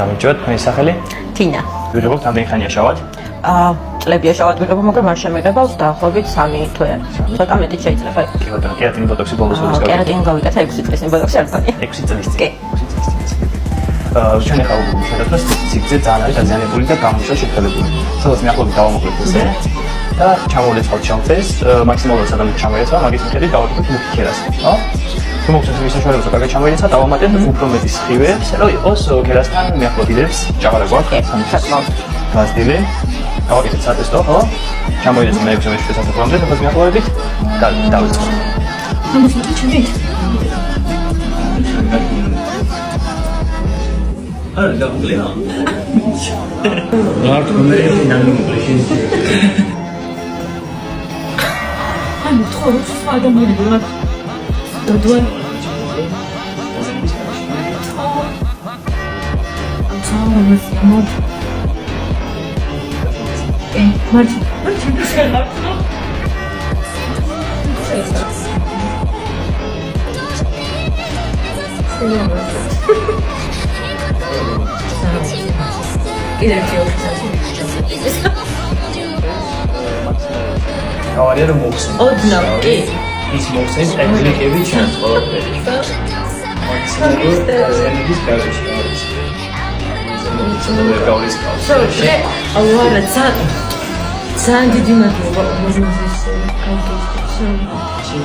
გამარჯობა, თქვენი სახელი? თინა. ვიღებთ ამდენი ხანია შავად? წლებია შავად ვიღებო, მაგრამ არ შემიღებავს დაახლოებით 3 თვე. ცოტა მეტი შეიძლება. კი ბატონო, კერატინი ბოტოქსი ბოლოს ორი წელი. კერატინი გავიკეთა 6 წლის წინ ბოტოქსი არ წონია. 6 წლის წინ. კი. ჩვენ ახლა ვხედავთ, რომ სიგრძე ძალიან არის დაზიანებული და გამოსვლა შეფერებული. სადაც მიახლოებით დავამოკლეთ ესე და ჩამოვიწყოთ ჩამწეს, მაქსიმალურად სადამით ჩამოეცა, მაგის მიხედვით დავაკეთოთ მუქი ქერას, ხო? თუ მოგწონს იმის საშუალებას, რომ კარგად ჩამოიეცა, დავამატეთ უფრო მეტი სხივე, ისე რომ იყოს ქერასთან მიახლოებით იდეებს ჭაღარა გვაქვს, სამშაბათს. გასდილი. დავაკეთეთ სატესტო, ხო? ჩამოიეცა მე-6 მეშვიდე საფრთხემდე, თქოს მიახლოებით დავიწყოთ. ამოსული ჩუნით. არა, გავუკლია. არ თქონდები ნანიმუკლიშენ. ანუ თორს ადამიანი ვარ. დოდوان. მარჯი შეიძლება. გავარია რომ მოხსენ. ოდნავ კი. ის მოხსენ ეკლიკები ჩანს ყველაფერი. ზენების გარშემო არის. ზენების გარშემო. არა, ძალიან დიდი მადლობა მოზმაზის კავშირში.